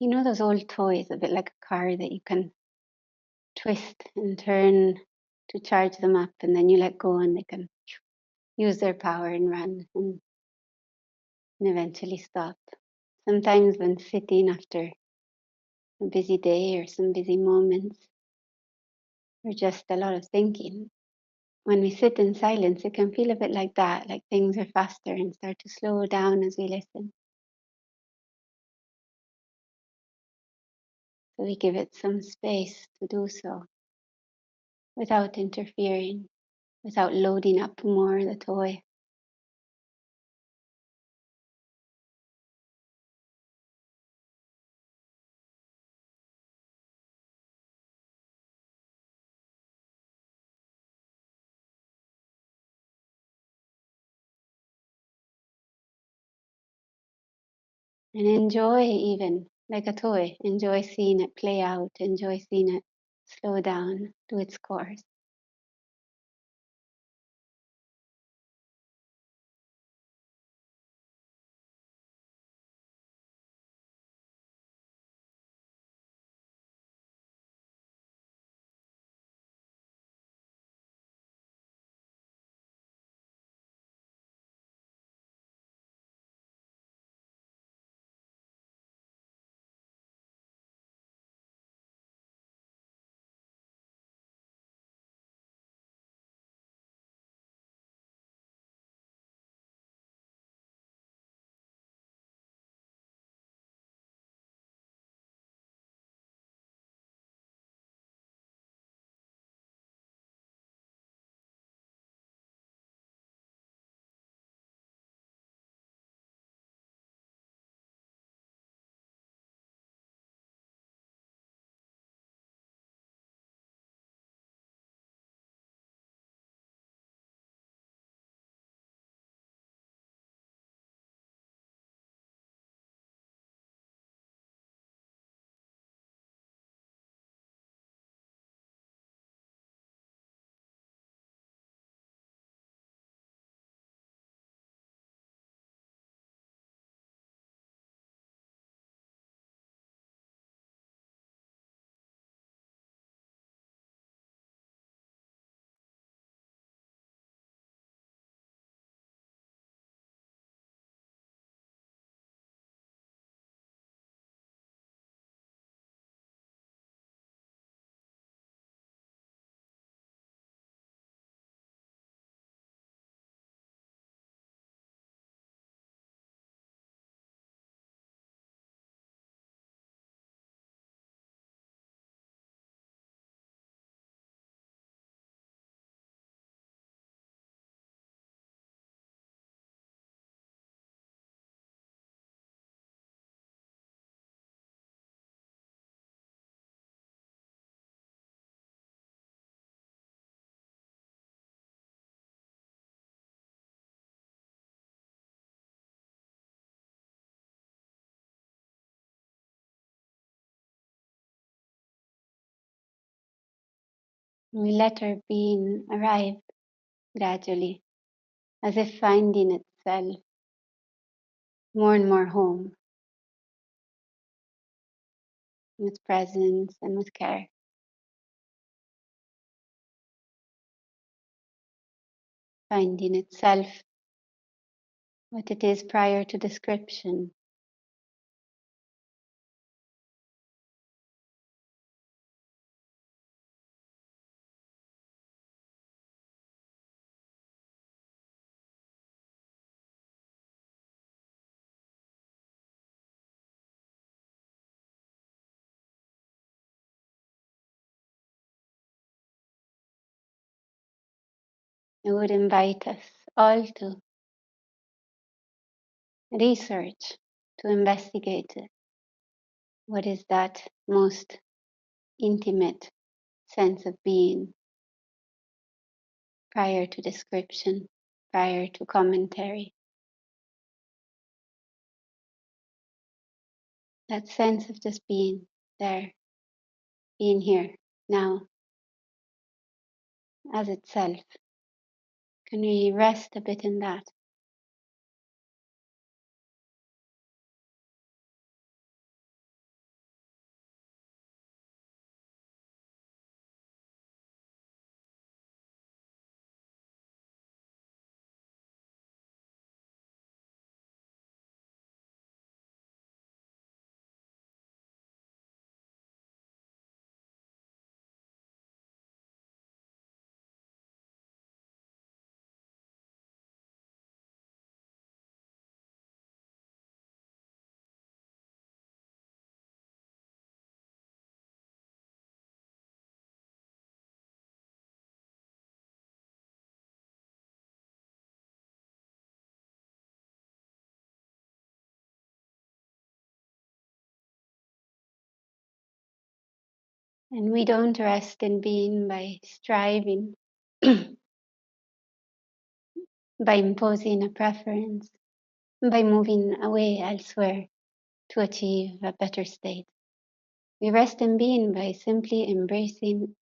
You know those old toys, a bit like a car that you can twist and turn to charge them up, and then you let go and they can use their power and run and eventually stop. Sometimes when sitting after a busy day or some busy moments, or just a lot of thinking, when we sit in silence, it can feel a bit like that, like things are faster and start to slow down as we listen. So we give it some space to do so without interfering, without loading up more the toy. And enjoy, even like a toy, enjoy seeing it play out, enjoy seeing it slow down, do its course. We let our being arrive gradually, as if finding itself more and more home with presence and with care, finding itself what it is prior to description. I would invite us all to research, to investigate it. What is that most intimate sense of being prior to description, prior to commentary? That sense of just being there, being here, now, as itself. Can we rest a bit in that? And we don't rest in being by striving, by imposing a preference, by moving away elsewhere to achieve a better state. We rest in being by simply embracing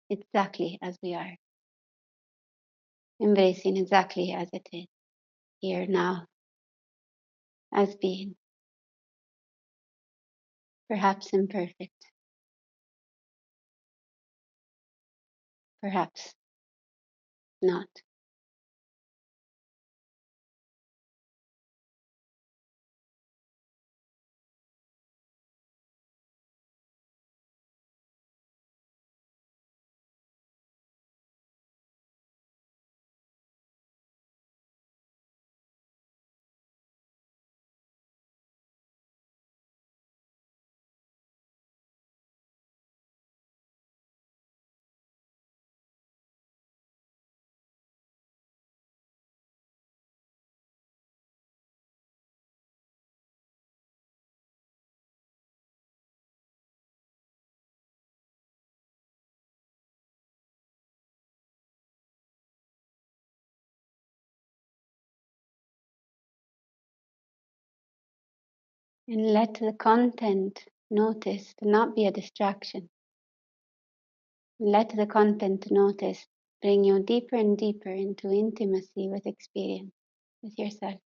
exactly as we are, embracing exactly as it is, here now, as being, perhaps imperfect, perhaps not. And let the content noticed not be a distraction. Let the content noticed bring you deeper and deeper into intimacy with experience, with yourself.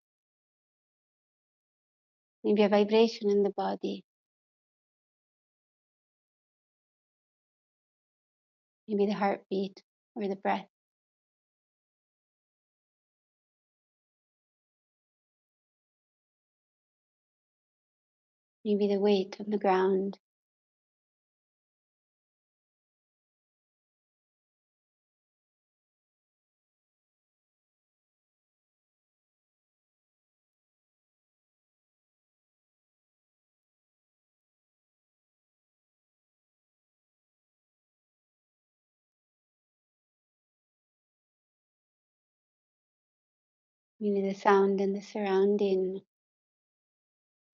Maybe a vibration in the body, maybe the heartbeat or the breath, maybe the weight on the ground, maybe the sound in the surrounding,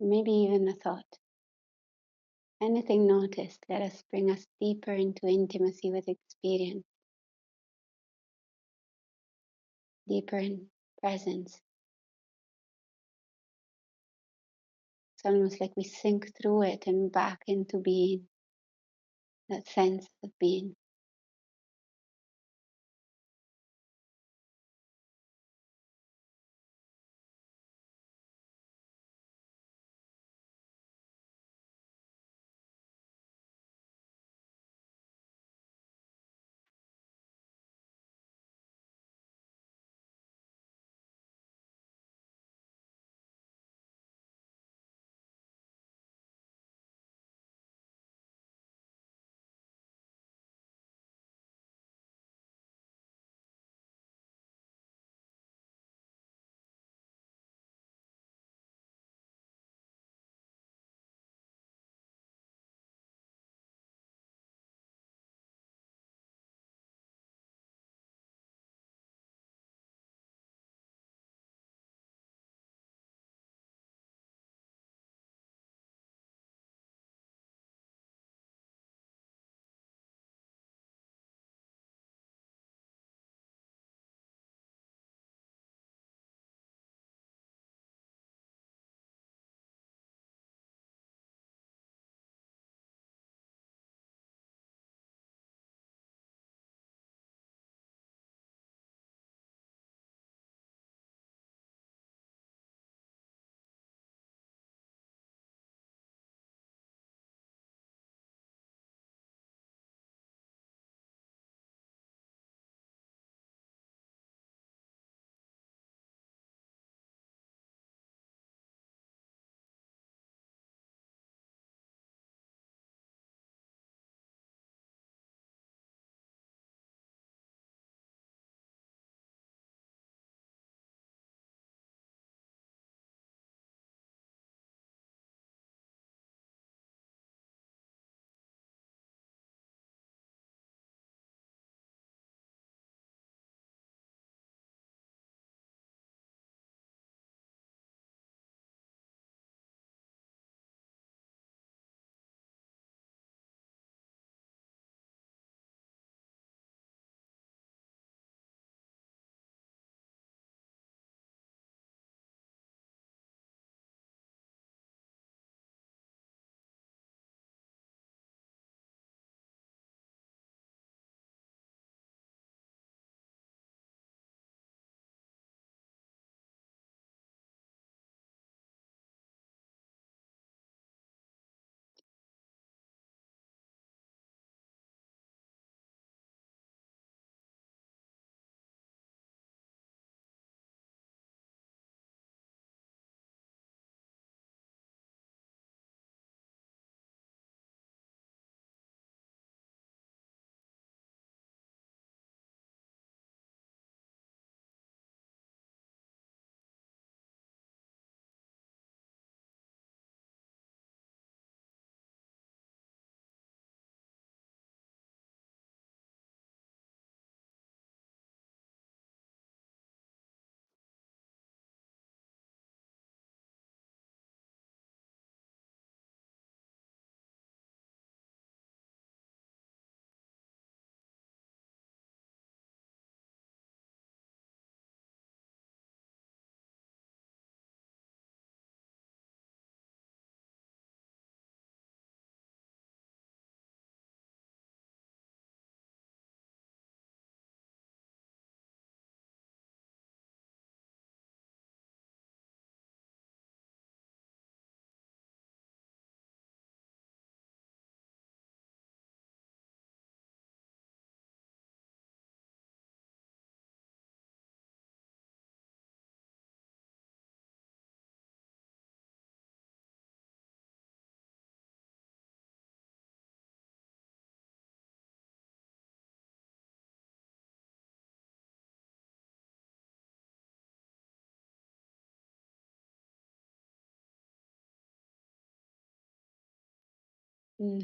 maybe even a thought. Anything noticed, let us bring us deeper into intimacy with experience, deeper in presence. It's almost like we sink through it and back into being, that sense of being.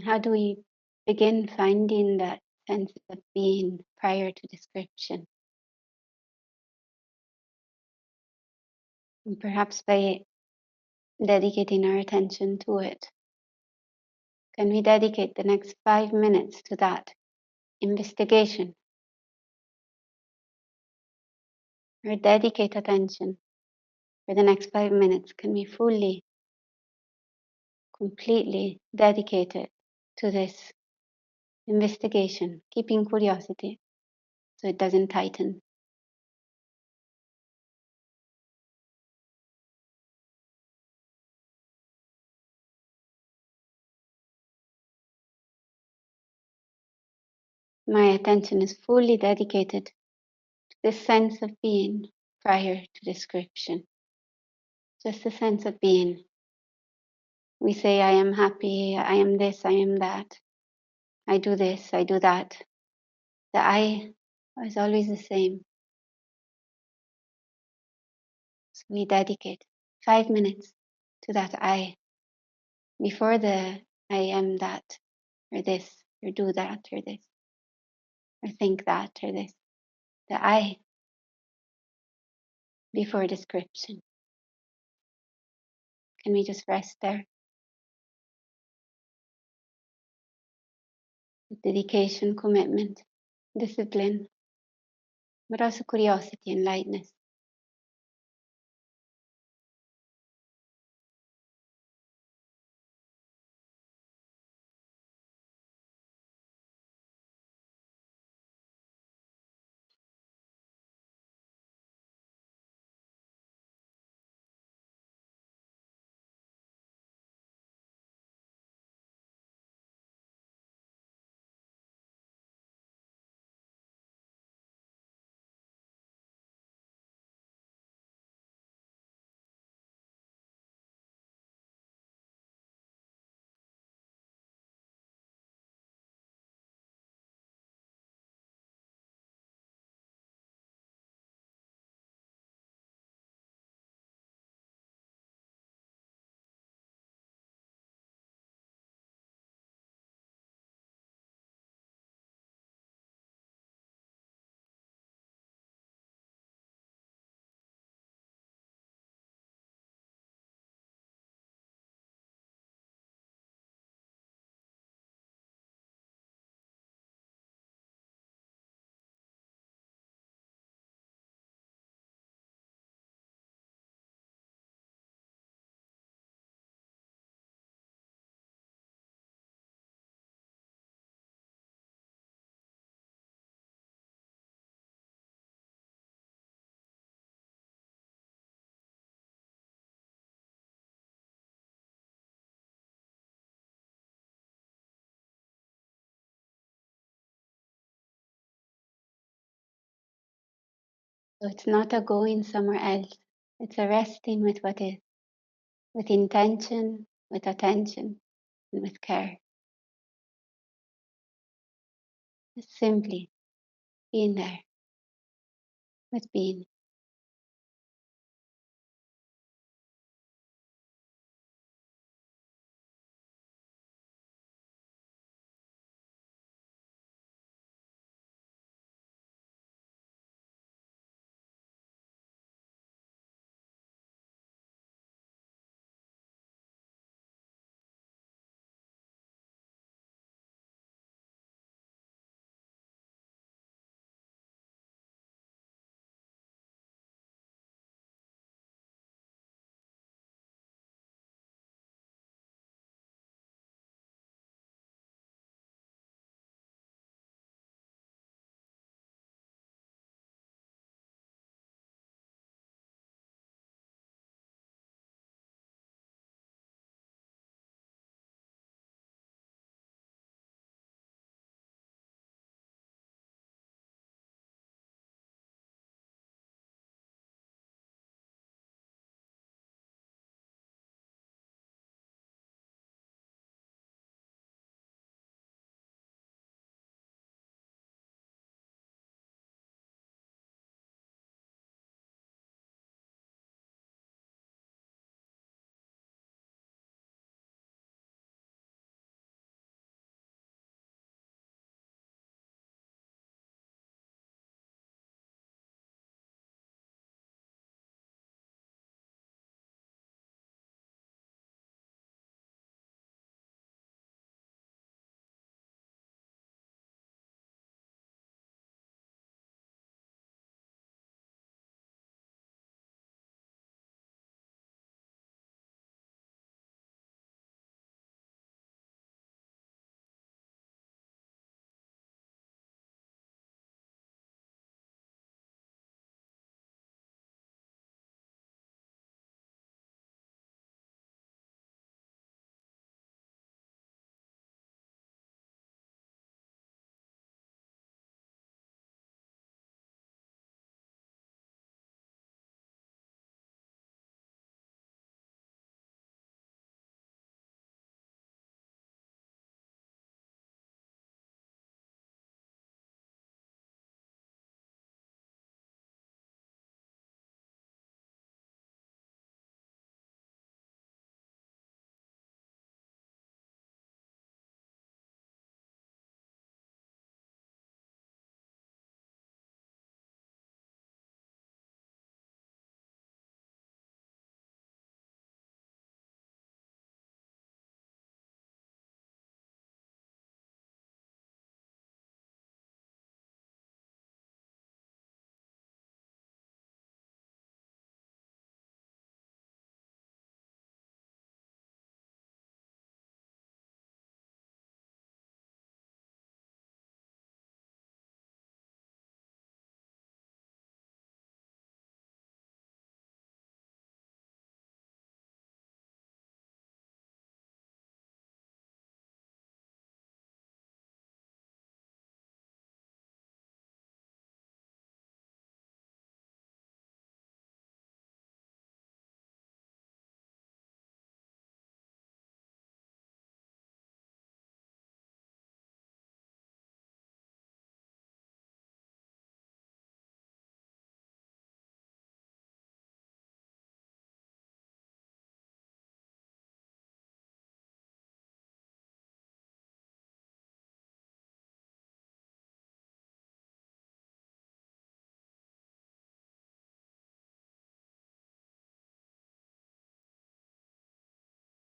How do we begin finding that sense of being prior to description? And perhaps by dedicating our attention to it. Can we dedicate the next 5 minutes to that investigation? Or dedicate attention for the next 5 minutes? Can we fully, completely dedicate it to this investigation, keeping curiosity so it doesn't tighten? My attention is fully dedicated to this sense of being prior to description. Just a sense of being. We say, I am happy, I am this, I am that, I do this, I do that. The I is always the same. So we dedicate 5 minutes to that I before the I am that, or this, or do that, or this, or think that, or this. The I before description. Can we just rest there? With dedication, commitment, discipline, but also curiosity and lightness. So it's not a going somewhere else. It's a resting with what is, with intention, with attention, and with care. Just simply being there with being.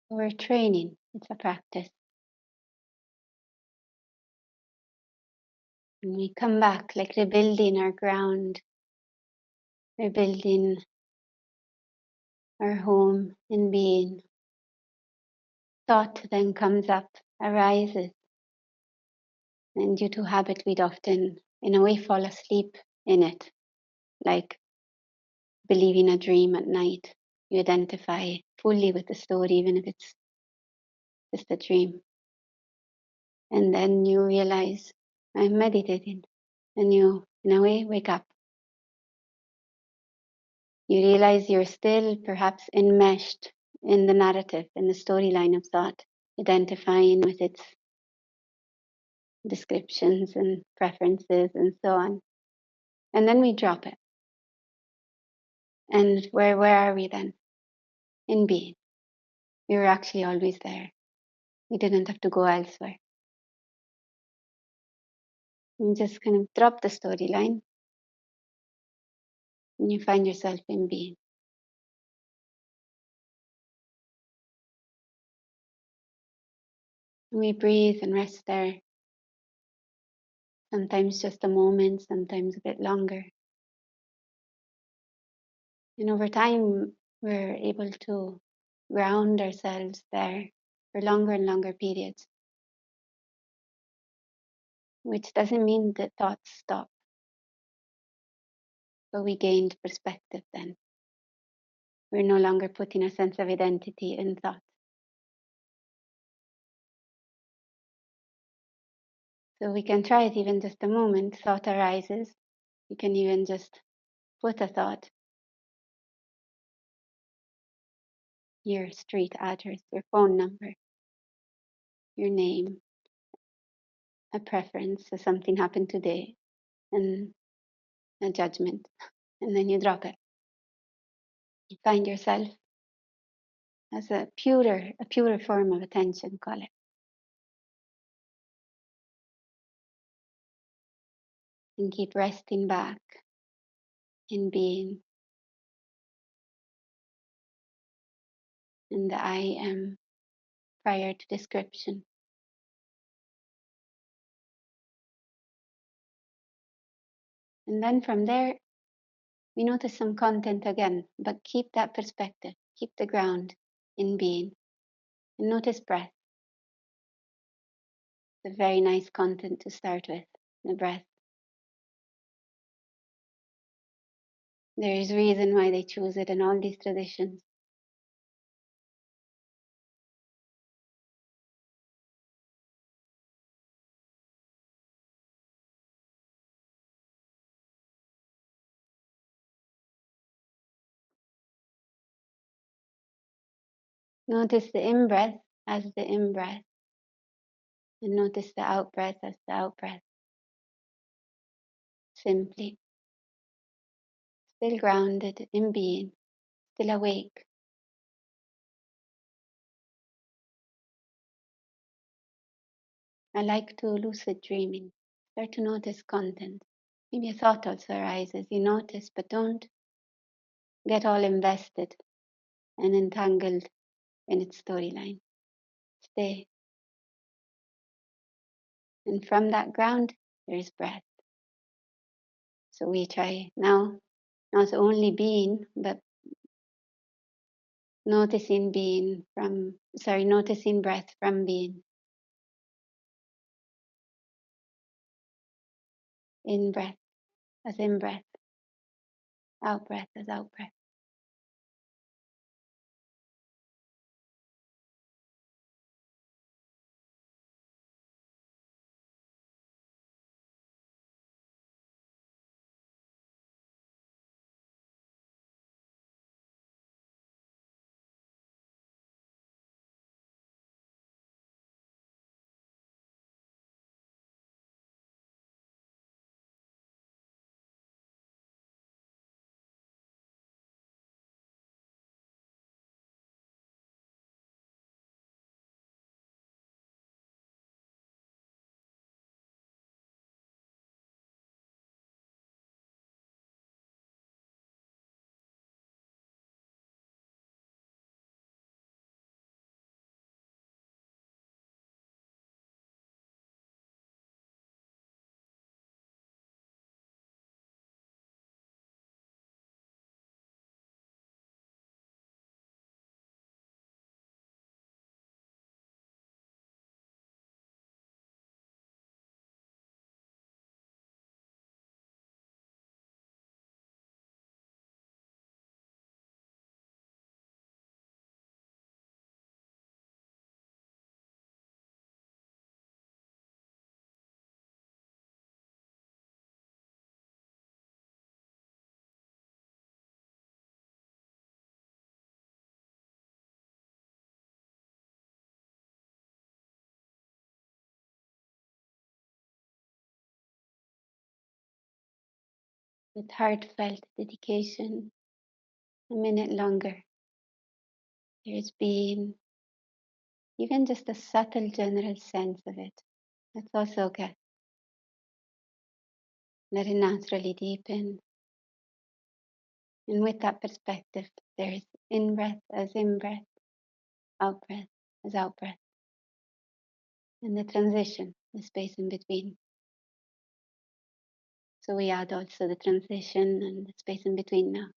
We're training, it's a practice. And we come back like rebuilding our ground, rebuilding our home in being. Thought then comes up, arises, and due to habit, we'd often, in a way, fall asleep in it, like believing a dream at night. You identify fully with the story, even if it's just a dream. And then you realize, I'm meditating, and you, in a way, wake up. You realize you're still perhaps enmeshed in the narrative, in the storyline of thought, identifying with its descriptions and preferences and so on. And then we drop it. And where are we then? In being. We were actually always there. We didn't have to go elsewhere. You just kind of drop the storyline and you find yourself in being. We breathe and rest there. Sometimes just a moment, sometimes a bit longer. And over time, we're able to ground ourselves there for longer and longer periods, which doesn't mean that thoughts stop, but we gained perspective then. We're no longer putting a sense of identity in thought. So we can try it even just a moment. Thought arises. You can even just put a thought, your street address, your phone number, your name, a preference, so something happened today, and a judgment, and then you drop it. You find yourself as a purer form of attention, call it. And keep resting back in being, in the I am prior to description. And then from there, we notice some content again, but keep that perspective, keep the ground in being. And notice breath. It's a very nice content to start with, the breath. There is reason why they choose it in all these traditions. Notice the in-breath as the in-breath, and notice the out-breath as the out-breath. Simply, still grounded in being, still awake. I like to lucid dreaming. Start to notice content. Maybe a thought also arises. You notice, but don't get all invested and entangled in its storyline. Stay. And from that ground, there is breath. So we try now not only being, but noticing breath from being. In breath as in breath, out breath as out breath. with heartfelt dedication, a minute longer. There's been even just a subtle general sense of it. That's also okay. Let it naturally deepen. And with that perspective, there's in breath as in breath, out breath as out breath, and the transition, the space in between. So we add also the transition and the space in between now.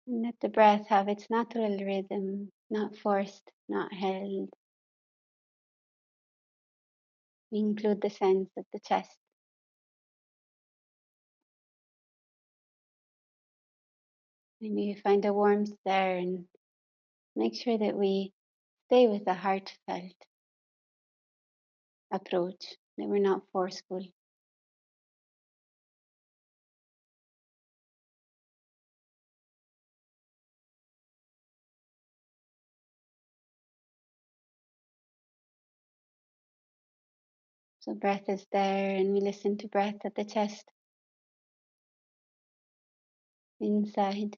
And let the breath have its natural rhythm, not forced, not held. We include the sense of the chest. Maybe we find a warmth there and make sure that we stay with a heartfelt approach, that we're not forceful. So breath is there and we listen to breath at the chest, inside,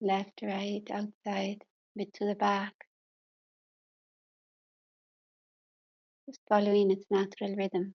left, right, outside, bit to the back, just following its natural rhythm.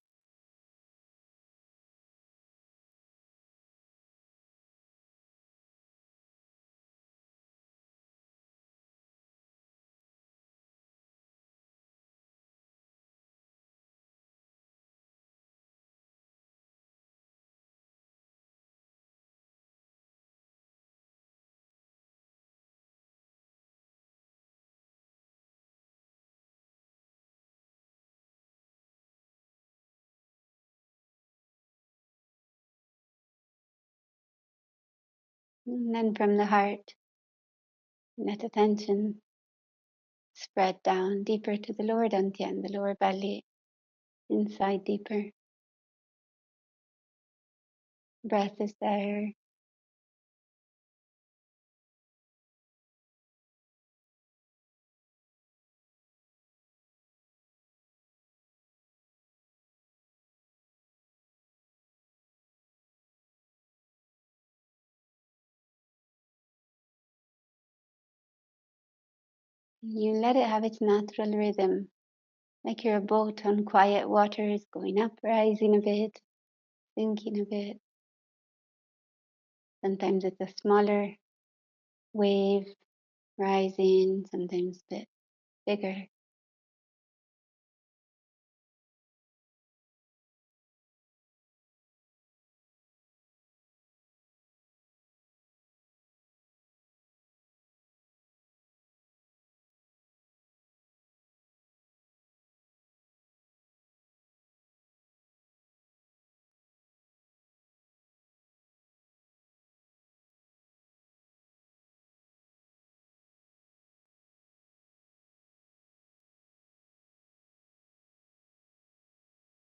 And then from the heart, let attention spread down deeper to the lower dantian, the lower belly, inside deeper. Breath is there. You let it have its natural rhythm, like you're a boat on quiet waters, going up, rising a bit, sinking a bit. Sometimes it's a smaller wave rising, sometimes a bit bigger.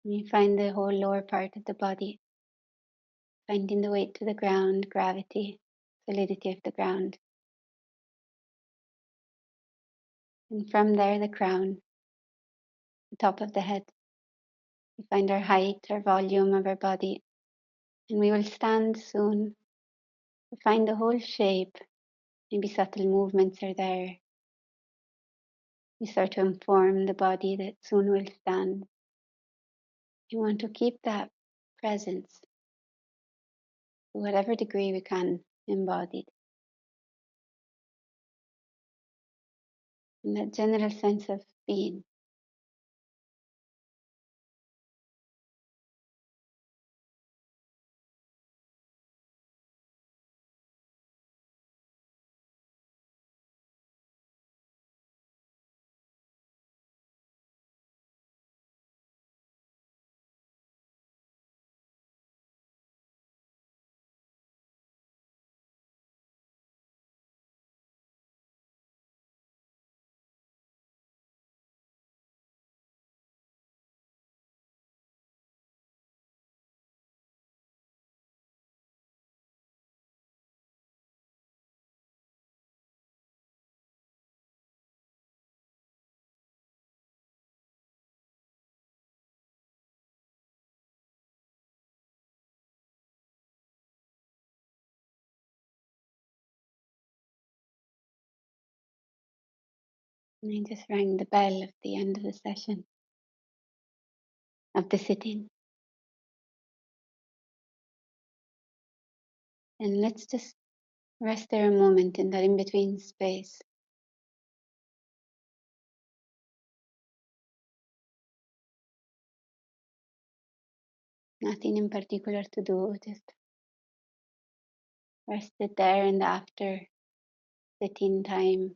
You find the whole lower part of the body, finding the weight to the ground, gravity, solidity of the ground. And from there, the crown, the top of the head. We find our height, our volume of our body. And we will stand soon to find the whole shape. Maybe subtle movements are there. We start to inform the body that soon we'll stand. We want to keep that presence to whatever degree we can embodied. And that general sense of being. And I just rang the bell at the end of the session, of the sitting. And let's just rest there a moment in that in-between space. Nothing in particular to do, just rest it there in the after sitting time.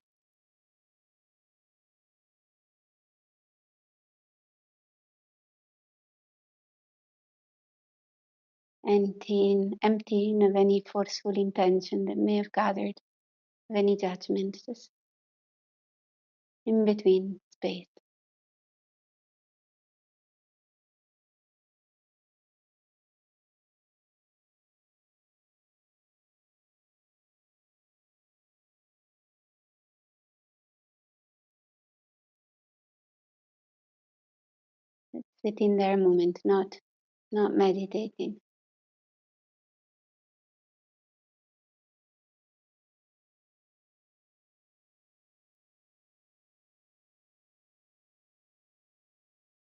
Emptying of any forceful intention that may have gathered, of any judgment, just in between space. Sitting there a moment, not meditating.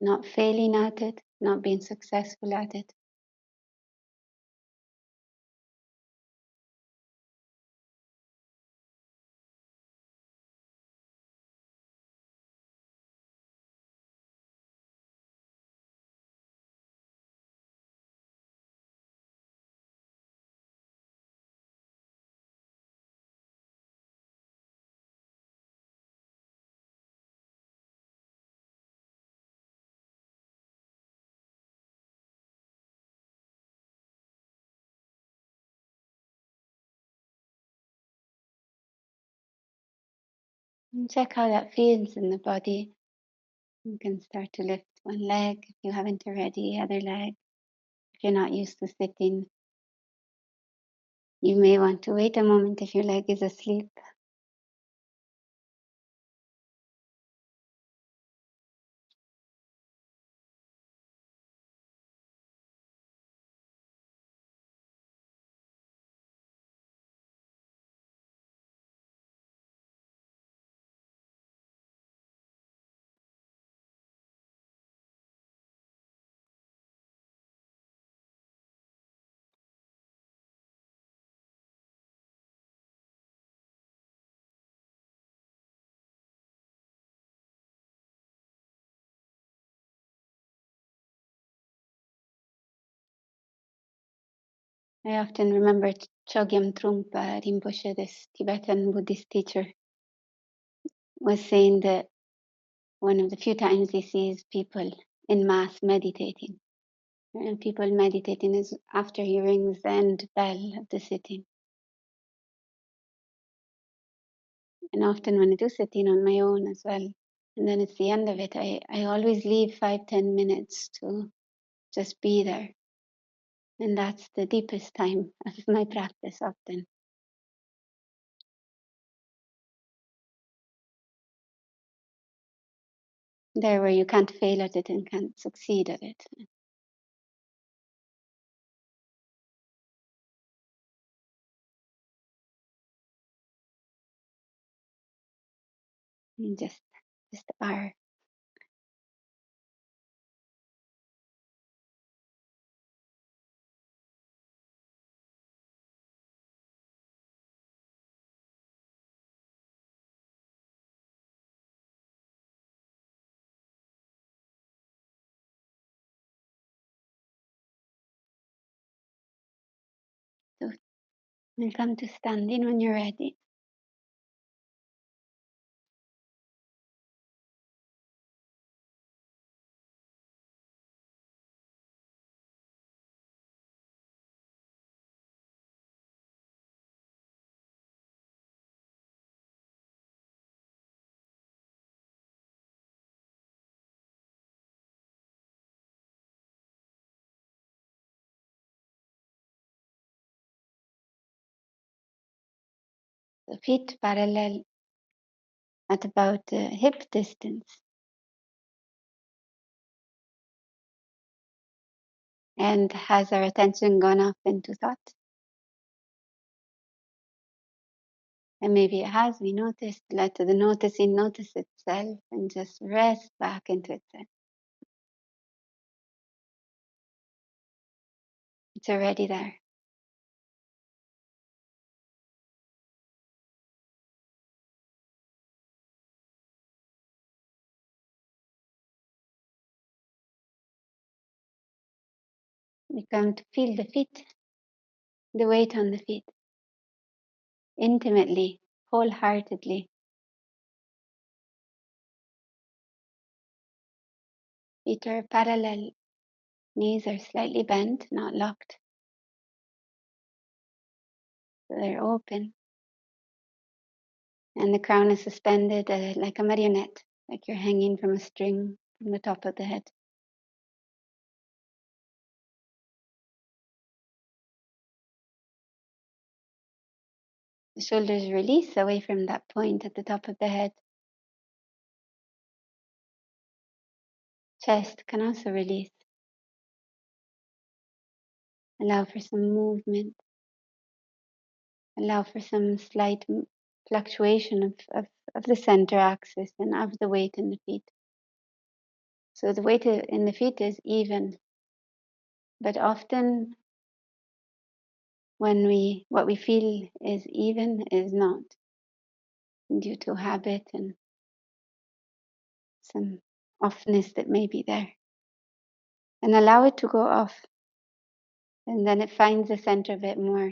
Not failing at it, not being successful at it. And check how that feels in the body. You can start to lift one leg if you haven't already, other leg. If you're not used to sitting, you may want to wait a moment if your leg is asleep. I often remember Chogyam Trungpa Rinpoche, this Tibetan Buddhist teacher, was saying that one of the few times he sees people in mass meditating. And people meditating is after he rings the end bell of the sitting. And often when I do sitting on my own as well, and then it's the end of it, I always leave 5-10 minutes to just be there. And that's the deepest time of my practice often. There where you can't fail at it and can't succeed at it. You just are. So we'll come to standing when you're ready. The feet parallel at about hip distance. And has our attention gone off into thought? And maybe it has, we noticed, let the noticing notice itself and just rest back into itself. It's already there. We come to feel the feet, the weight on the feet, intimately, wholeheartedly. Feet are parallel, knees are slightly bent, not locked. So they're open. And the crown is suspended like a marionette, like you're hanging from a string from the top of the head. The shoulders release away from that point at the top of the head. Chest can also release. Allow for some movement. Allow for some slight fluctuation of the center axis and of the weight in the feet. So the weight in the feet is even, but often what we feel is even is not, due to habit and some offness that may be there. And allow it to go off. And then it finds the center a bit more.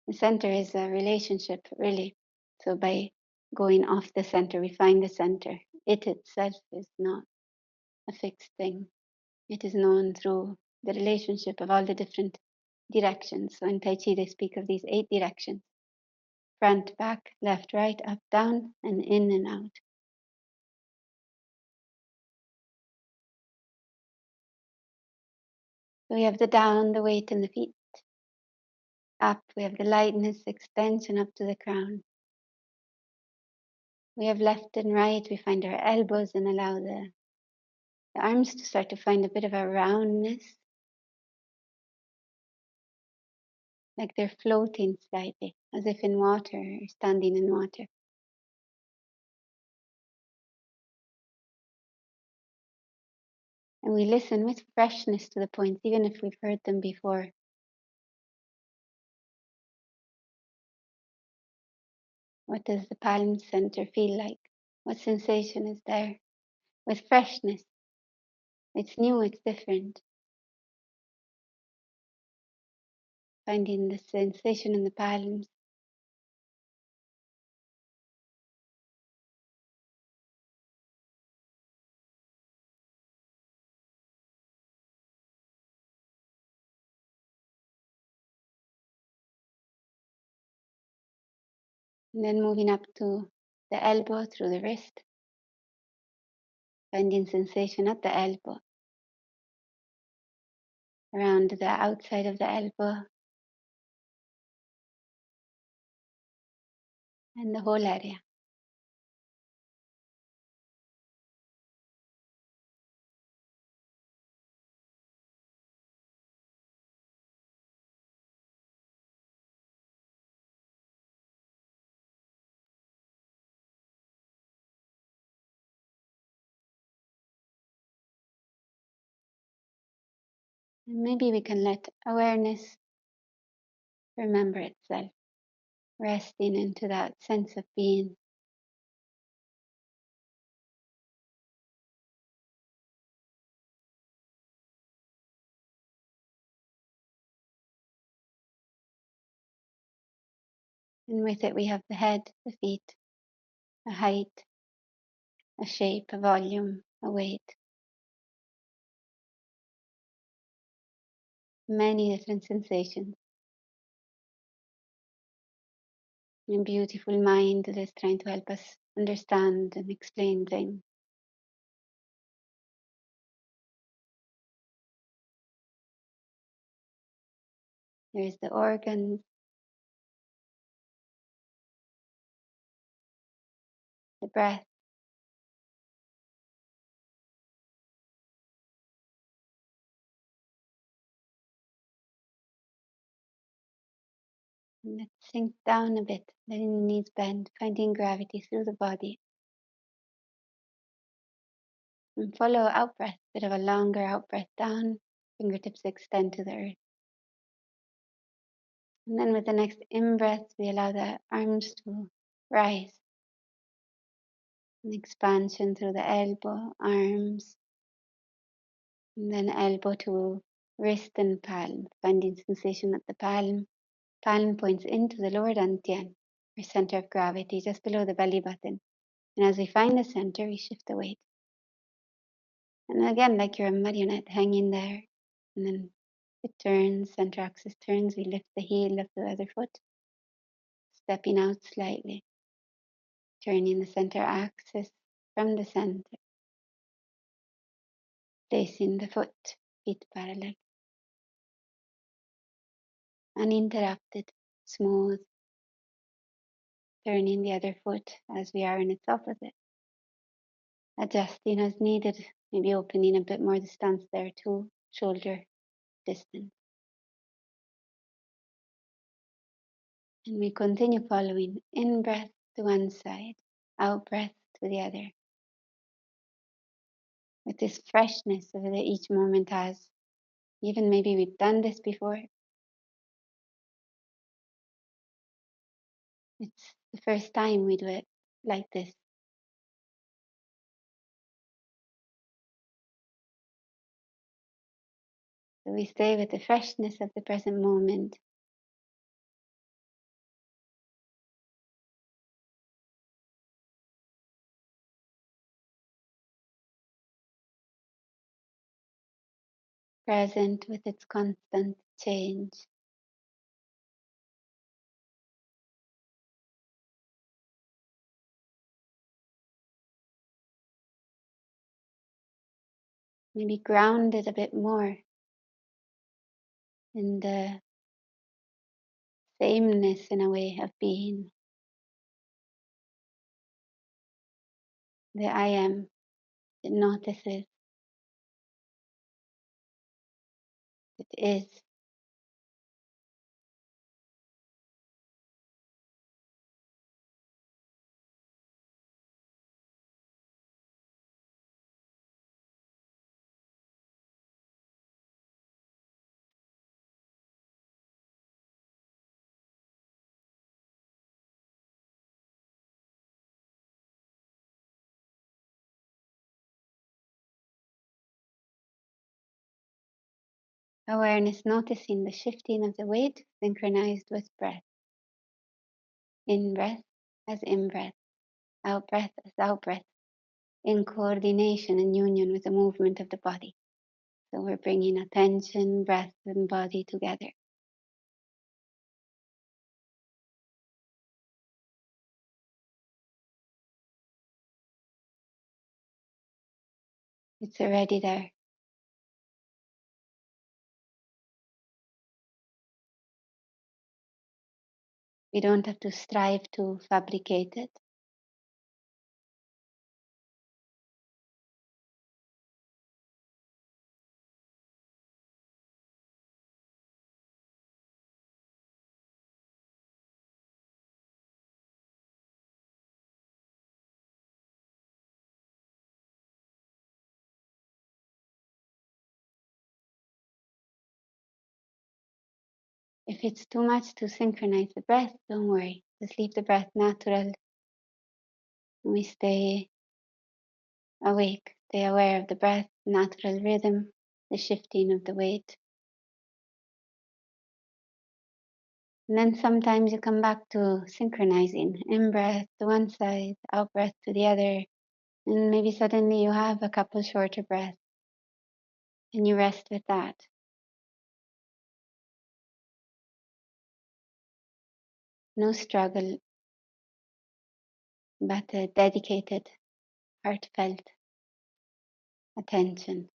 The center is a relationship, really. So by going off the center, we find the center. It itself is not a fixed thing. It is known through the relationship of all the different directions. So in Tai Chi, they speak of these 8 directions: front, back, left, right, up, down, and in and out. So we have the down, the weight in the feet. Up, we have the lightness, extension up to the crown. We have left and right, we find our elbows and allow the arms to start to find a bit of a roundness, like they're floating slightly, as if in water or standing in water. And we listen with freshness to the points, even if we've heard them before. What does the palm center feel like? What sensation is there? With freshness. It's new, it's different. Finding the sensation in the palms. And then moving up to the elbow through the wrist. Finding sensation at the elbow. Around the outside of the elbow. And the whole area. And maybe we can let awareness remember itself, resting into that sense of being. And with it, we have the head, the feet, a height, a shape, a volume, a weight, many different sensations. A beautiful mind that is trying to help us understand and explain things. There's the organs, the breath, and let's sink down a bit, letting the knees bend, finding gravity through the body. And follow out breath, bit of a longer out breath down, fingertips extend to the earth. And then with the next in breath, we allow the arms to rise. An expansion through the elbow, arms, and then elbow to wrist and palm, finding sensation at the palm. Palm points into the lower dantian, our center of gravity, just below the belly button. And as we find the center, we shift the weight. And again, like you're a marionette hanging there. And then it turns, center axis turns, we lift the heel of the other foot, stepping out slightly, turning the center axis from the center, placing the foot, feet parallel, uninterrupted, smooth, turning the other foot as we are in its opposite, adjusting as needed, maybe opening a bit more distance there too, shoulder distance. And we continue following in breath to one side, out breath to the other. With this freshness that each moment has. Even maybe we've done this before. It's the first time we do it like this. So we stay with the freshness of the present moment. Present with its constant change. Maybe grounded a bit more in the sameness in a way of being. The I am, it notices, it is. Awareness noticing the shifting of the weight synchronized with breath. In breath as in breath, out breath as out breath, in coordination and union with the movement of the body. So we're bringing attention, breath, and body together. It's already there. We don't have to strive to fabricate it. If it's too much to synchronize the breath, don't worry. Just leave the breath natural. We stay awake, stay aware of the breath, natural rhythm, the shifting of the weight. And then sometimes you come back to synchronizing. In breath to one side, out breath to the other. And maybe suddenly you have a couple shorter breaths and you rest with that. No struggle, but a dedicated, heartfelt attention.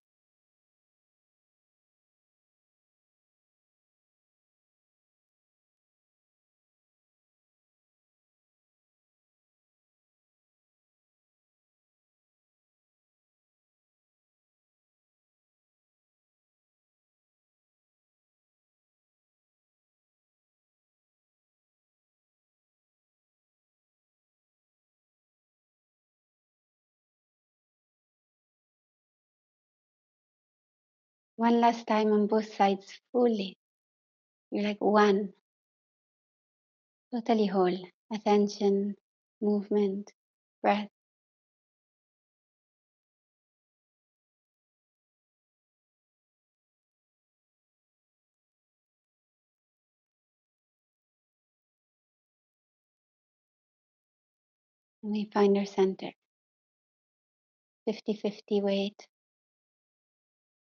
One last time on both sides fully. You're like one, totally whole. Attention, movement, breath. And we find our center. 50-50 weight.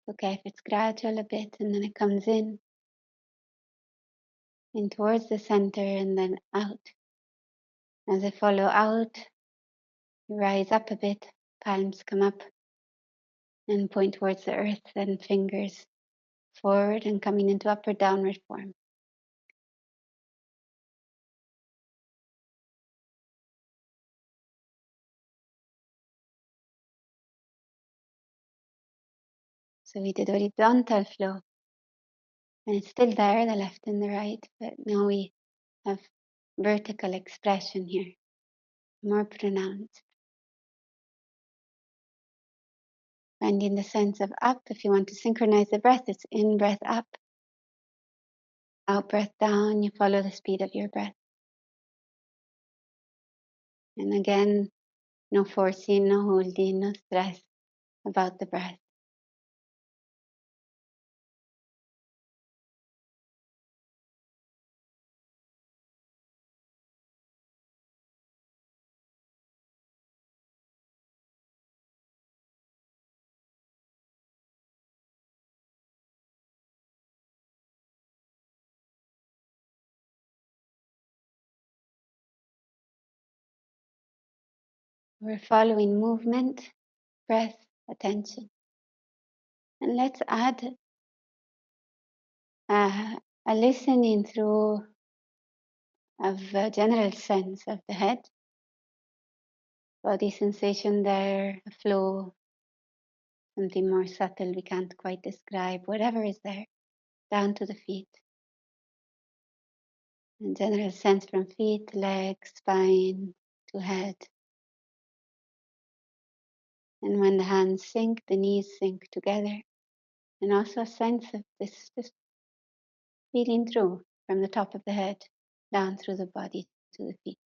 Okay, if it's gradual a bit and then it comes in towards the center and then out. As I follow out, you rise up a bit, palms come up and point towards the earth, then fingers forward and coming into upward downward form. So we did horizontal flow and it's still there, the left and the right, but now we have vertical expression here, more pronounced. Finding the sense of up. If you want to synchronize the breath, it's in breath up, out breath down. You follow the speed of your breath. And again, no forcing, no holding, no stress about the breath. We're following movement, breath, attention. And let's add a listening through of a general sense of the head, body sensation there, a flow, something more subtle we can't quite describe, whatever is there, down to the feet. And general sense from feet, legs, spine to head. And when the hands sink, the knees sink together. And also a sense of this just feeding through from the top of the head down through the body to the feet.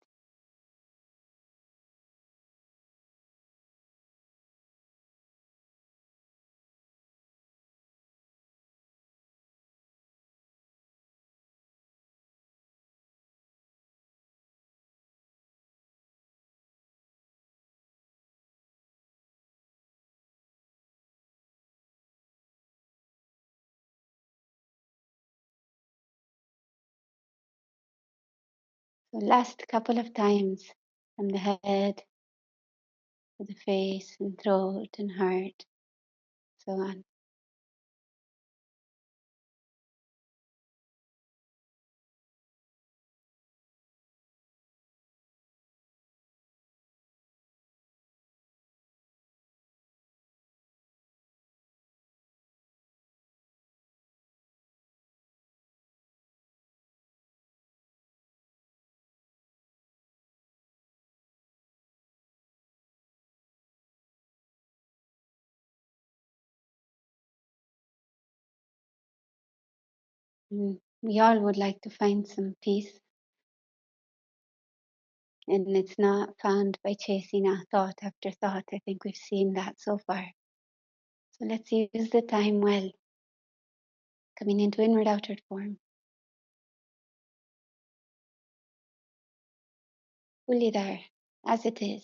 So last couple of times from the head to the face and throat and heart, so on. Mm. We all would like to find some peace, and it's not found by chasing a thought after thought. I think we've seen that so far. So let's use the time well, coming into inward outward form, fully there, as it is.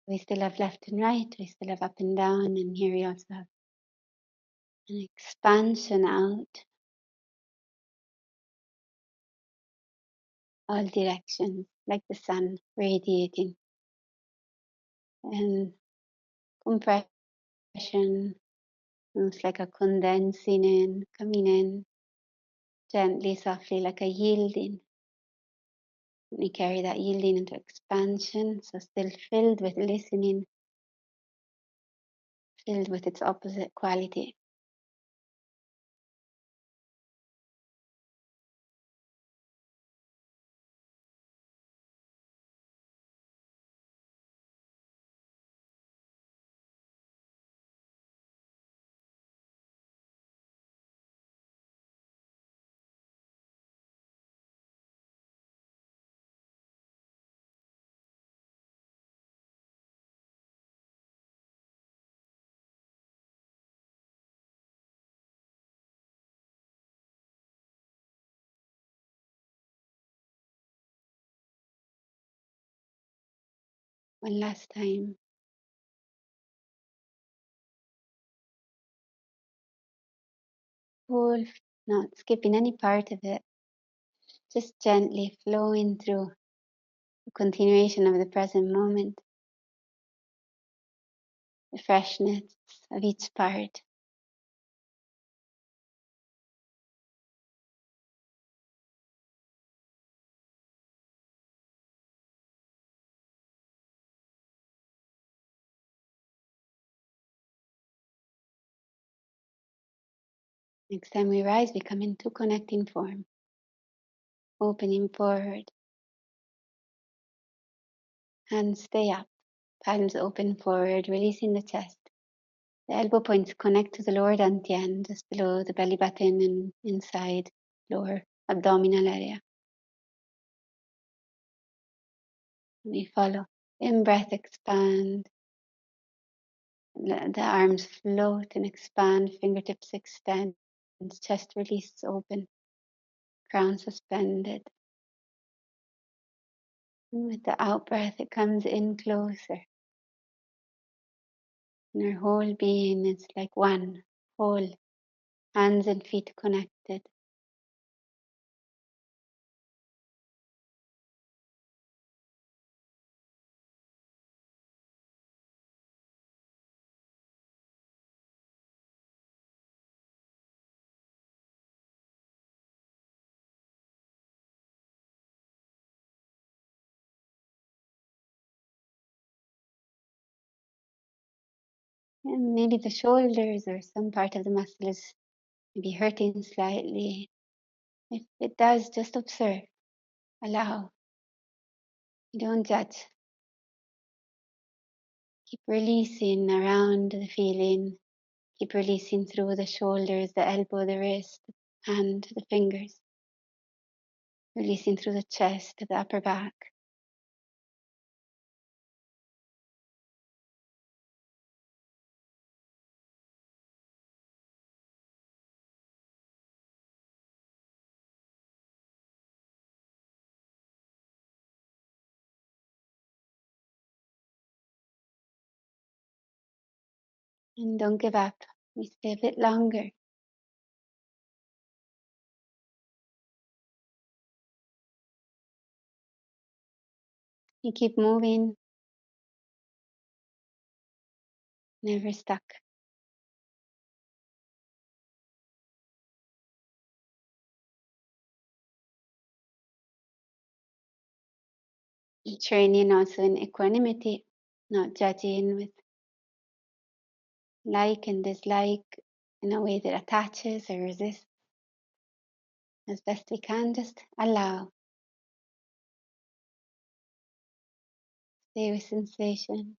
We still have left and right, we still have up and down, and here we also have an expansion out, all directions, like the sun radiating, and compression, almost like a condensing in, coming in gently, softly, like a yielding. We carry that yielding into expansion, so still filled with listening, filled with its opposite quality. One last time. Full, not skipping any part of it, just gently flowing through the continuation of the present moment, the freshness of each part. Next time we rise, we come into connecting form, opening forward, hands stay up, palms open forward, releasing the chest. The elbow points connect to the lower dantian, just below the belly button and inside lower abdominal area. We follow. In breath, expand. The arms float and expand, fingertips extend, chest release open, crown suspended. And with the out breath, it comes in closer. And our whole being is like one, whole, hands and feet connected. And maybe the shoulders or some part of the muscle is maybe hurting slightly. If it does, just observe, allow. You don't judge. Keep releasing around the feeling. Keep releasing through the shoulders, the elbow, the wrist, the hand, the fingers. Releasing through the chest, the upper back. And don't give up. We stay a bit longer. You keep moving. Never stuck. Training also in equanimity, not judging with like and dislike in a way that attaches or resists. As best we can, just allow, stay with sensation.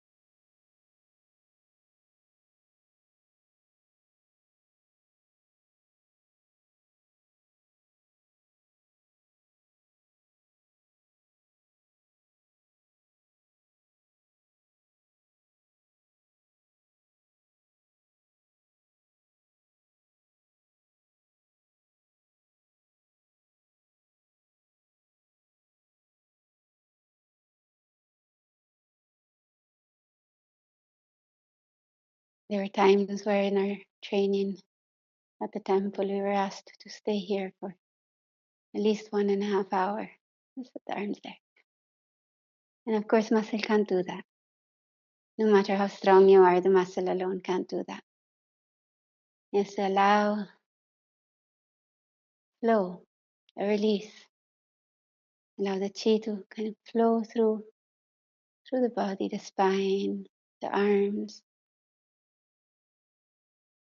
There were times where in our training at the temple we were asked to stay here for at least 1.5 hours. Just with the arms there. And of course muscle can't do that. No matter how strong you are, the muscle alone can't do that. You have to allow flow, a release. Allow the chi to kind of flow through the body, the spine, the arms,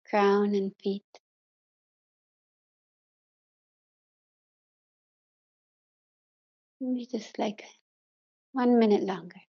crown and feet. Maybe just like 1 minute longer.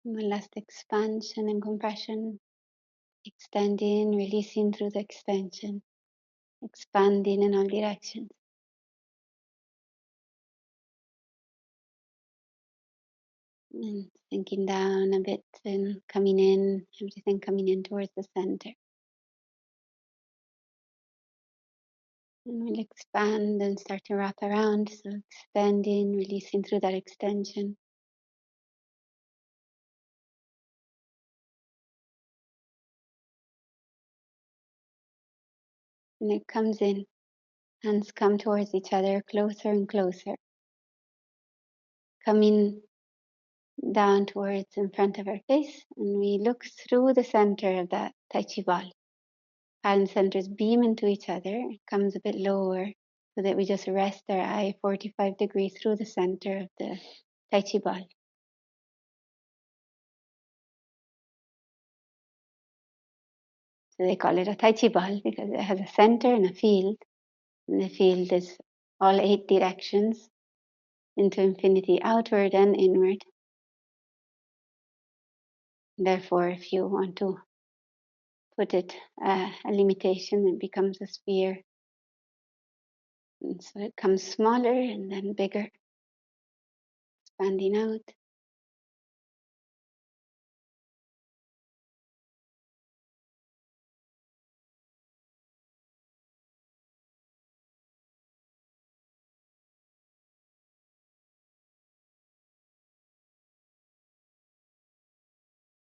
One last expansion and compression. Extending, releasing through the extension. Expanding in all directions. And sinking down a bit and coming in, everything coming in towards the center. And we'll expand and start to wrap around. So extending, releasing through that extension. And it comes in. Hands come towards each other, closer and closer. Coming down towards in front of our face. And we look through the center of that Tai Chi ball. Palm centers beam into each other. It comes a bit lower so that we just rest our eye 45 degrees through the center of the Tai Chi ball. So they call it a Tai Chi ball because it has a center and a field. And the field is all 8 directions into infinity, outward and inward. Therefore, if you want to put it a limitation, it becomes a sphere. And so it comes smaller and then bigger, expanding out.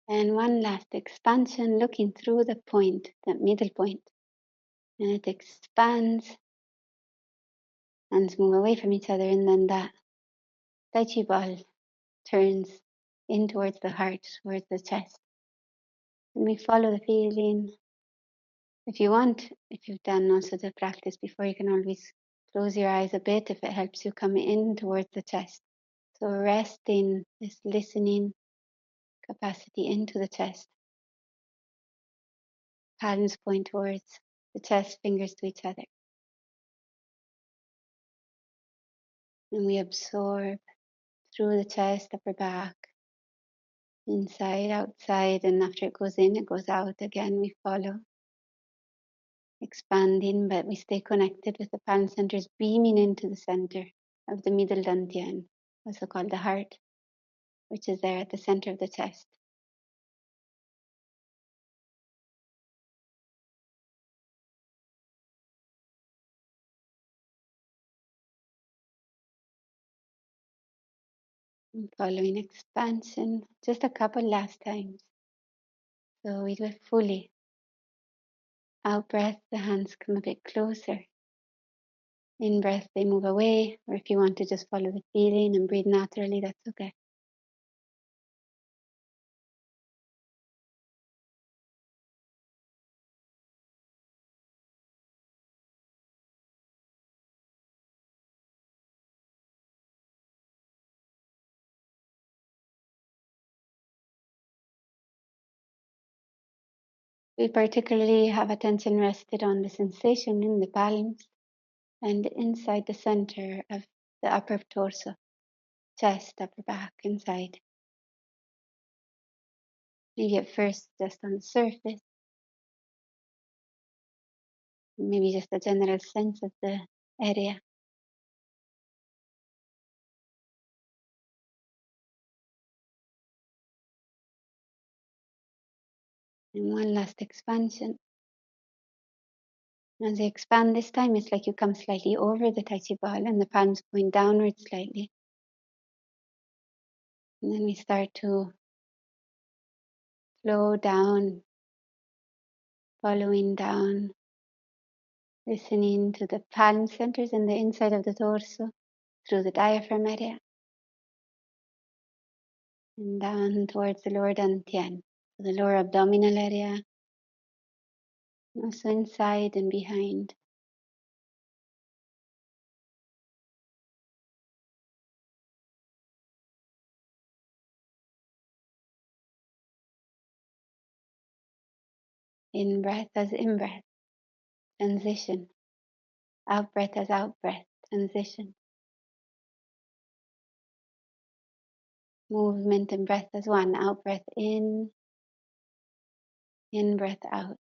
And one last expansion, looking through the point, the middle point. And it expands, hands move away from each other, and then that Tai Chi ball turns in towards the heart, towards the chest. And we follow the feeling. If you want, if you've done also the practice before, you can always close your eyes a bit if it helps you come in towards the chest. So resting, this listening capacity into the chest. Palms point towards the chest, fingers to each other. And we absorb through the chest, upper back, inside, outside, and after it goes in, it goes out again. We follow, expanding, but we stay connected with the palm centers, beaming into the center of the middle dantian, also called the heart, which is there at the center of the chest. And following expansion, just a couple last times. So we do it fully. Out breath, the hands come a bit closer. In breath, they move away, or if you want to just follow the feeling and breathe naturally, that's okay. We particularly have attention rested on the sensation in the palms and inside the center of the upper torso, chest, upper back, inside. Maybe at first just on the surface, maybe just a general sense of the area. And one last expansion. As you expand this time, it's like you come slightly over the Tai Chi ball and the palms going downward slightly. And then we start to flow down, following down, listening to the palm centers in the inside of the torso through the diaphragm area and down towards the lower dantian, the lower abdominal area, also inside and behind. In breath as in breath, transition. Out breath as out breath, transition. Movement and breath as one. Out breath in breath out.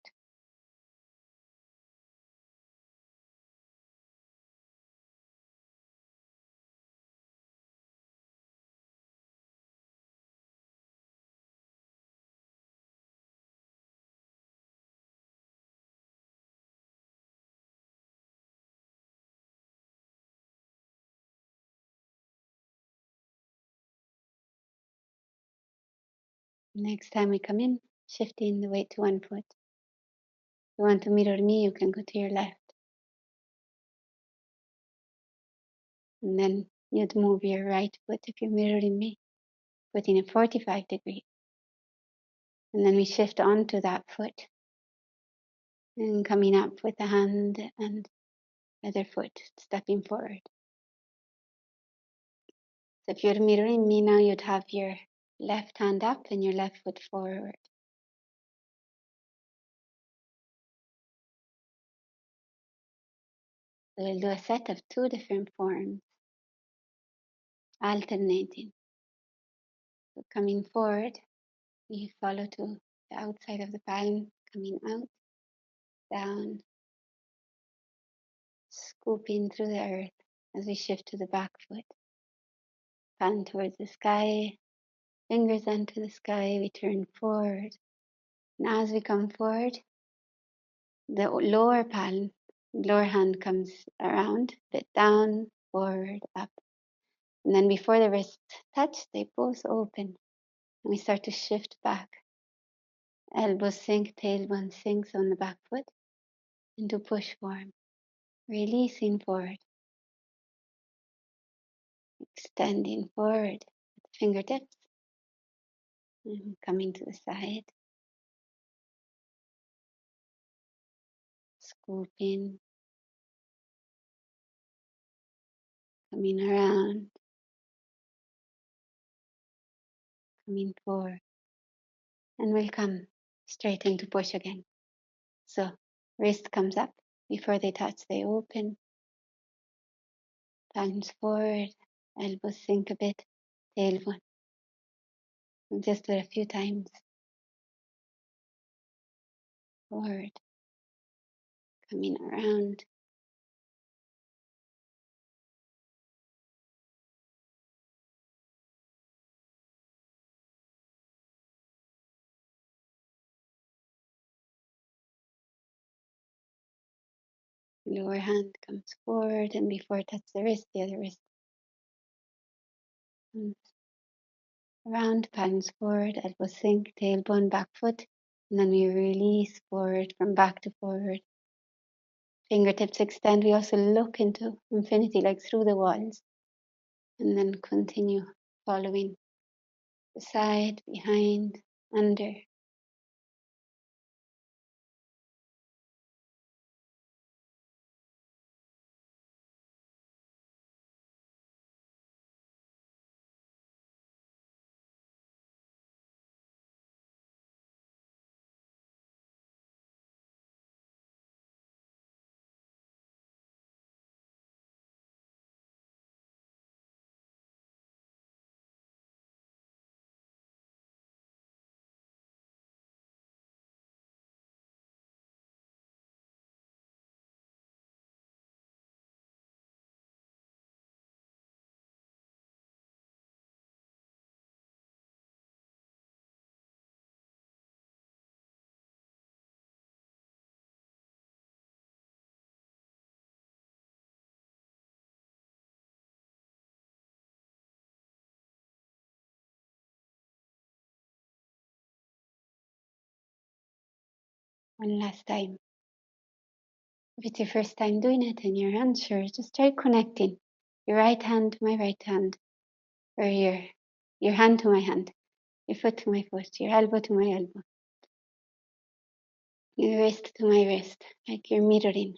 Next time we come in, shifting the weight to one foot. If you want to mirror me, you can go to your left. And then you'd move your right foot if you're mirroring me, putting a 45 degree. And then we shift onto that foot and coming up with the hand and other foot stepping forward. So if you're mirroring me now, you'd have your left hand up and your left foot forward. So we'll do a set of 2 different forms, alternating. So coming forward, we follow to the outside of the palm, coming out, down, scooping through the earth as we shift to the back foot. Palm towards the sky, fingers onto the sky, we turn forward. And as we come forward, the lower palm, lower hand comes around, bit down, forward, up. And then before the wrists touch, they both open. And we start to shift back. Elbows sink, tailbone sinks on the back foot into push form. Releasing forward. Extending forward with the fingertips. And coming to the side. Scooping. Coming around. Coming forward. And we'll come straight into push again. So wrist comes up. Before they touch, they open. Palms forward, elbows sink a bit, tailbone. And just do it a few times. Forward, coming around. Lower hand comes forward, and before it touches the wrist, the other wrist comes around, palms forward, elbows sink, tailbone, back foot. And then we release forward from back to forward. Fingertips extend. We also look into infinity, like through the walls. And then continue following the side, behind, under. One last time. If it's your first time doing it and you're unsure, just try connecting your right hand to my right hand, or your hand to my hand, your foot to my foot, your elbow to my elbow, your wrist to my wrist, like you're mirroring.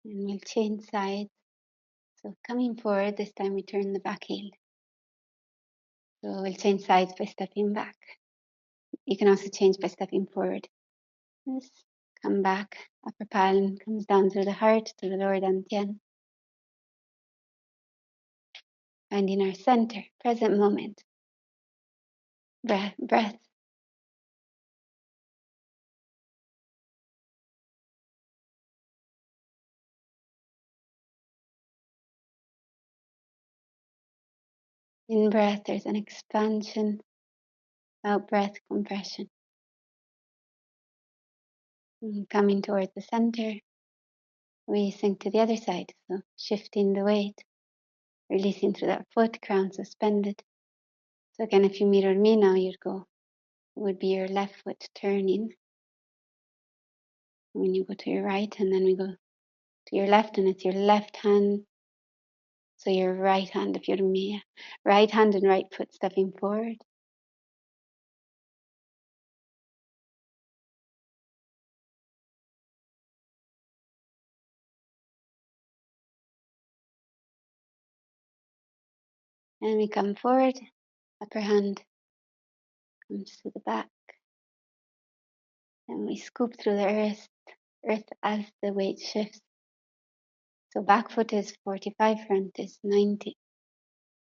And we'll change sides. So coming forward, this time we turn the back heel. So we'll change sides by stepping back. You can also change by stepping forward. Just come back, upper palm comes down through the heart to the lower dantian. Finding our center, present moment. Breath. In breath, there's an expansion. Out breath, compression. And coming towards the center, we sink to the other side. So shifting the weight, releasing through that foot, crown suspended. So again, if you mirror me now, you'd go, it would be your left foot turning. When you go to your right, and then we go to your left, and it's your left hand. So your right hand, if you're me, right hand and right foot stepping forward. And we come forward, upper hand comes to the back. And we scoop through the earth as the weight shifts. So back foot is 45, front is 90,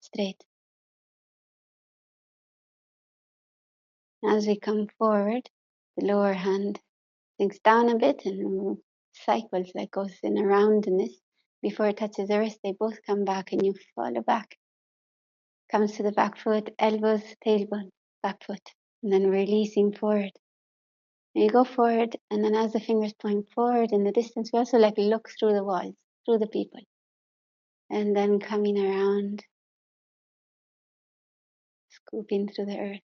straight. As we come forward, the lower hand sinks down a bit and cycles, like goes in a roundness. Before it touches the wrist, they both come back and you follow back. Comes to the back foot, elbows, tailbone, back foot. And then releasing forward. And you go forward, and then as the fingers point forward in the distance, we also like look through the walls, through the people. And then coming around, scooping through the earth.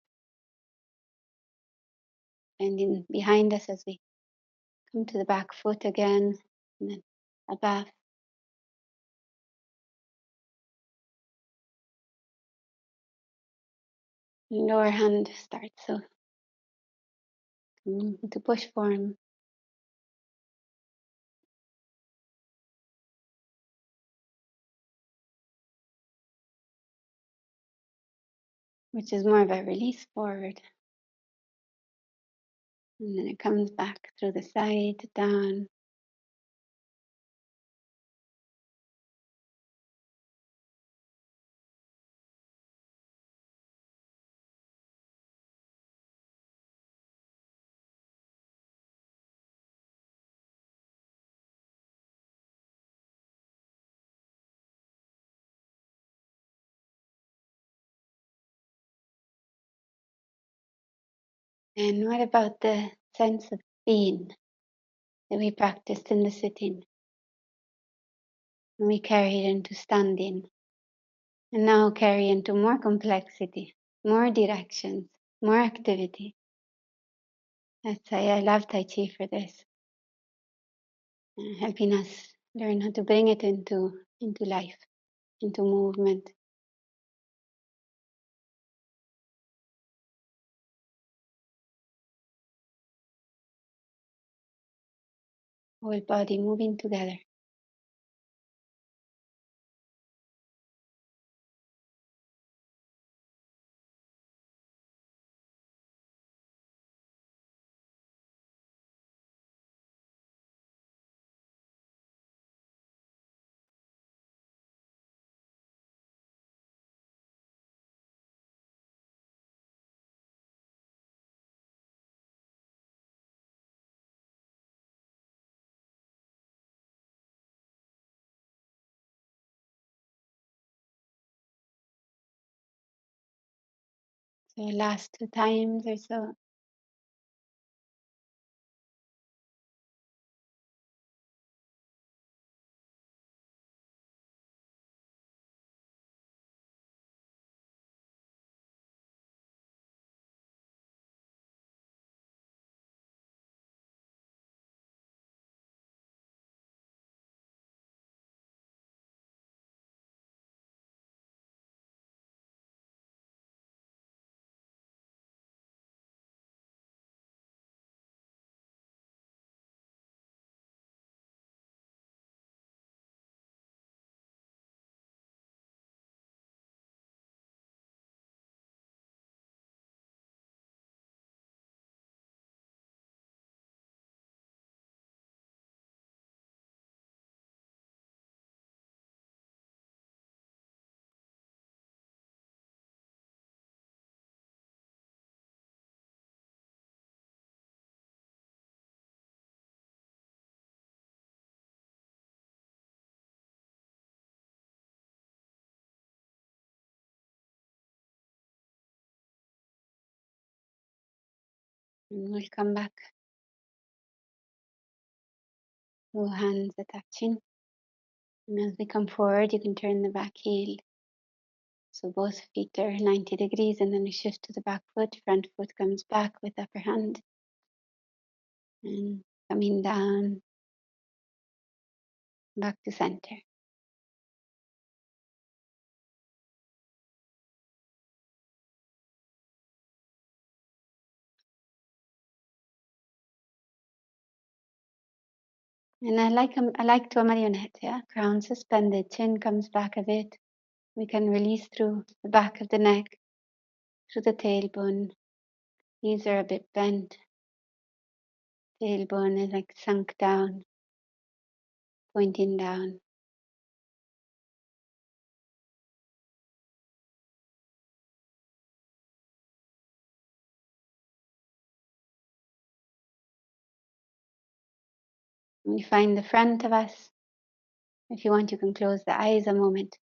And in behind us as we come to the back foot again, and then above. Lower hand starts so into push form. Which is more of a release forward. And then it comes back through the side, down. And what about the sense of being that we practiced in the sitting? And we carry it into standing. And now carry into more complexity, more directions, more activity. That's why I love Tai Chi for this, helping us learn how to bring it into life, into movement. Whole body moving together. So last 2 times or so. And we'll come back. 2 hands are touching. And as we come forward, you can turn the back heel. So both feet are 90 degrees, and then we shift to the back foot. Front foot comes back with upper hand. And coming down, back to center. And I like to a marionette, yeah? Crown suspended, chin comes back a bit. We can release through the back of the neck, through the tailbone. Knees are a bit bent. Tailbone is like sunk down, pointing down. We find the front of us. If you want, you can close the eyes a moment.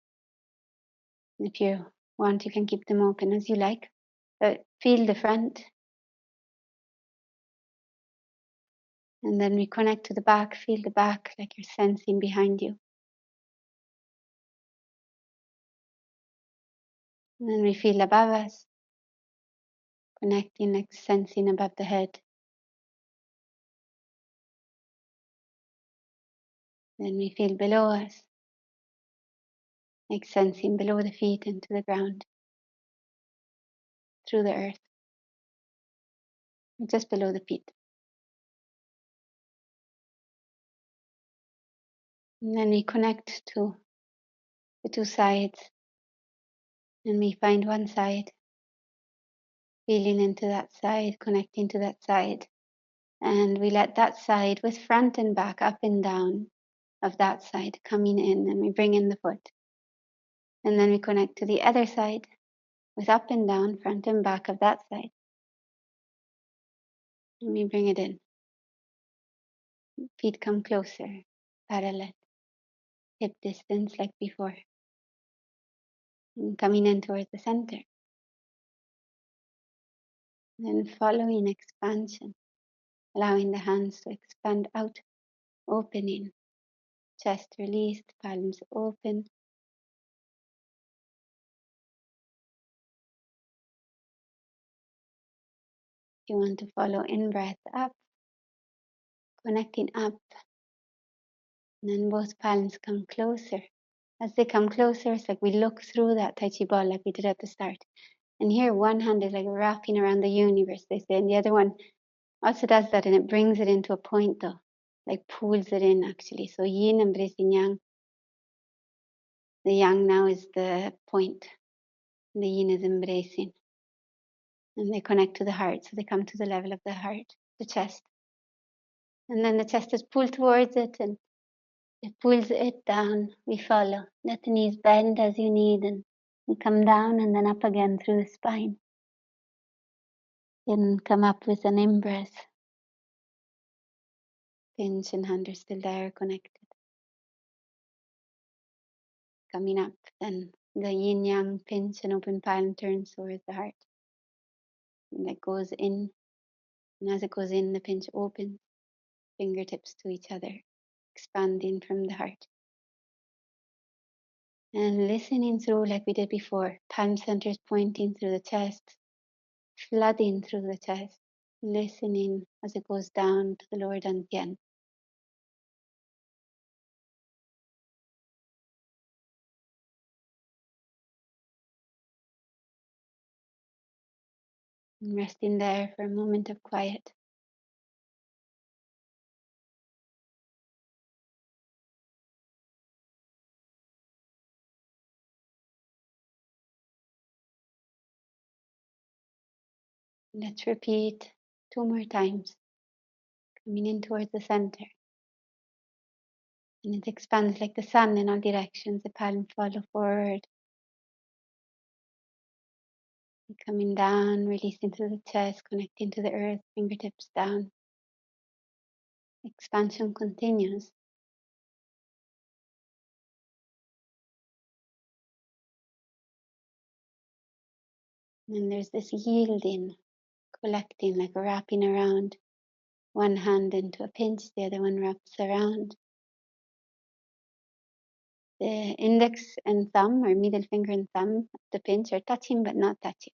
If you want, you can keep them open as you like. But feel the front. And then we connect to the back. Feel the back like you're sensing behind you. And then we feel above us. Connecting, like sensing above the head. Then we feel below us. Like sensing below the feet into the ground. through the earth, just below the feet. And then we connect to the two sides, and we find one side, feeling into that side, connecting to that side. And we let that side, with front and back, up and down of that side, coming in, and we bring in the foot. And then we connect to the other side, with up and down, front and back of that side. And we bring it in. Feet come closer, parallel, hip distance like before. And coming in towards the center. Then following expansion, allowing the hands to expand out, opening, chest released, palms open. If you want to follow in breath up, connecting up, and then both palms come closer. As they come closer, it's like we look through that Tai Chi ball like we did at the start. And here one hand is like wrapping around the universe, they say, and the other one also does that, and it brings it into a point though, like pulls it in actually. So yin embracing yang. The yang now is the point, and the yin is embracing. And they connect to the heart, so they come to the level of the heart, the chest. And then the chest is pulled towards it, and it pulls it down. We follow. Let the knees bend as you need, and we come down and then up again through the spine. Then come up with an in-breath. Pinch and hand are still there, connected. Coming up, then the yin-yang pinch and open palm turns towards the heart. And that goes in. And as it goes in, the pinch opens, fingertips to each other, expanding from the heart. And listening through like we did before, palm centers pointing through the chest, flooding through the chest, listening as it goes down to the lower dantian. And resting there for a moment of quiet. Let's repeat 2 more times, coming in towards the center. And it expands like the sun in all directions. The palms follow forward. Coming down, releasing through the chest, connecting to the earth, fingertips down. Expansion continues. And there's this yielding, collecting, like wrapping around. One hand into a pinch, the other one wraps around. The index and thumb, or middle finger and thumb, the pinch are touching but not touching.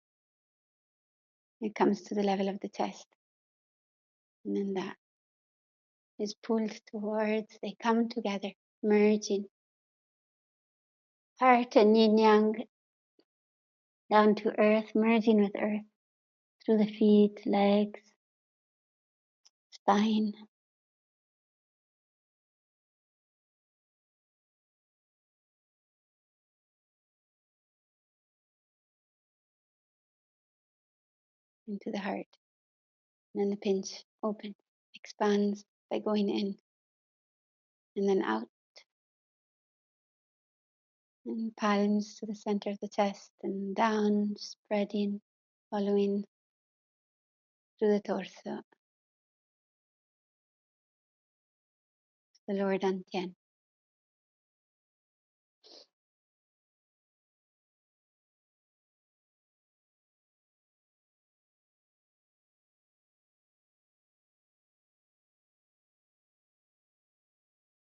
It comes to the level of the chest. And then that is pulled towards, they come together, merging. Heart and yin yang down to earth, merging with earth. Through the feet, legs, spine. Into the heart. And then the pinch opens, expands by going in. And then out. And palms to the center of the chest and down, spreading, following through the torso. The lower dantian.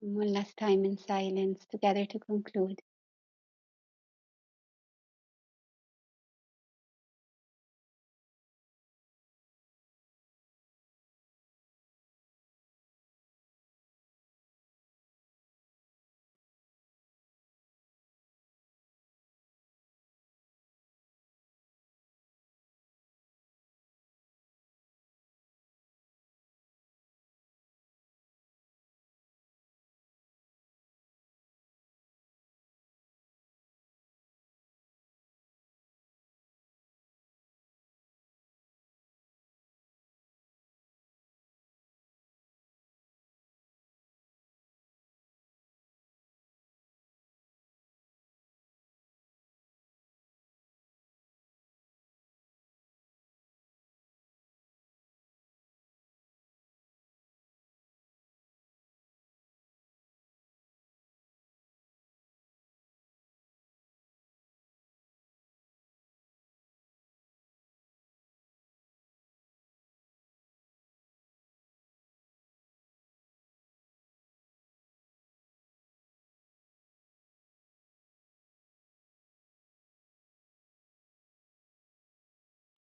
And one last time in silence together to conclude.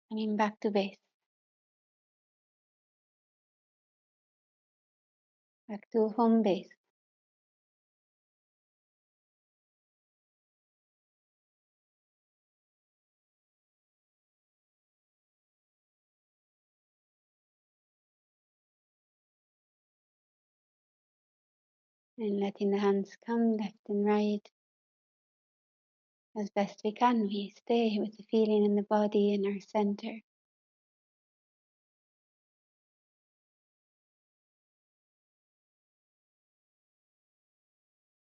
Coming back to base, back to home base. And letting the hands come left and right as best we can. We stay with the feeling in the body in our center.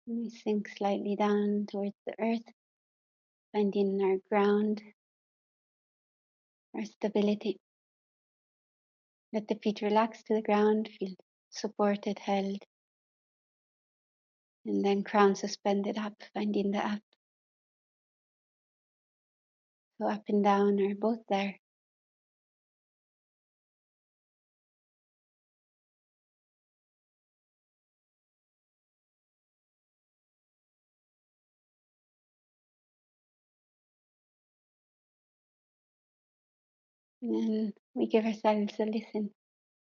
And we sink slightly down towards the earth, finding our ground, our stability. Let the feet relax to the ground, feel supported, held, and then crown suspended up, finding the up. So up and down are both there. And then we give ourselves a listen,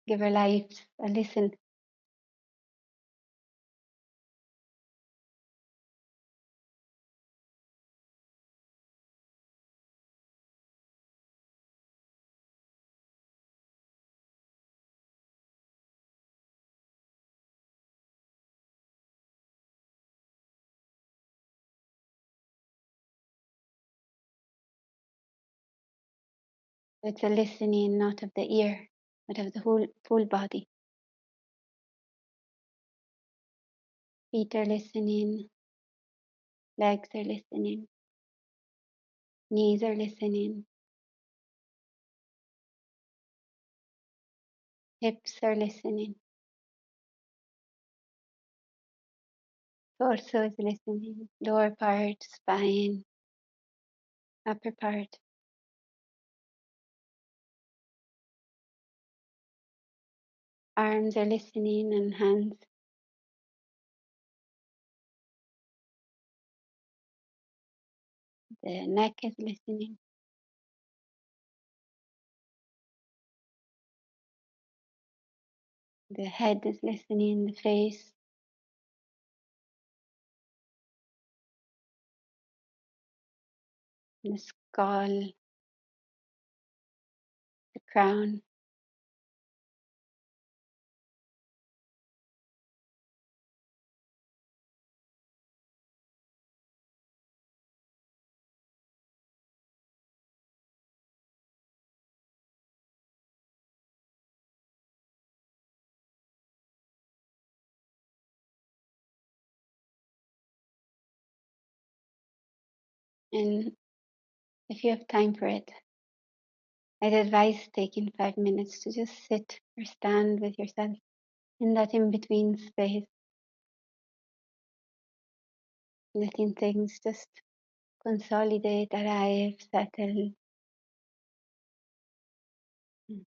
give our lives a listen. It's a listening not of the ear, but of the whole full body. Feet are listening, legs are listening, knees are listening, hips are listening, torso is listening, lower part, spine, upper part. Arms are listening and hands. The neck is listening. The head is listening, the face, the skull, the crown. And if you have time for it, I'd advise taking 5 minutes to just sit or stand with yourself in that in between space, letting things just consolidate, arrive, settle. Mm.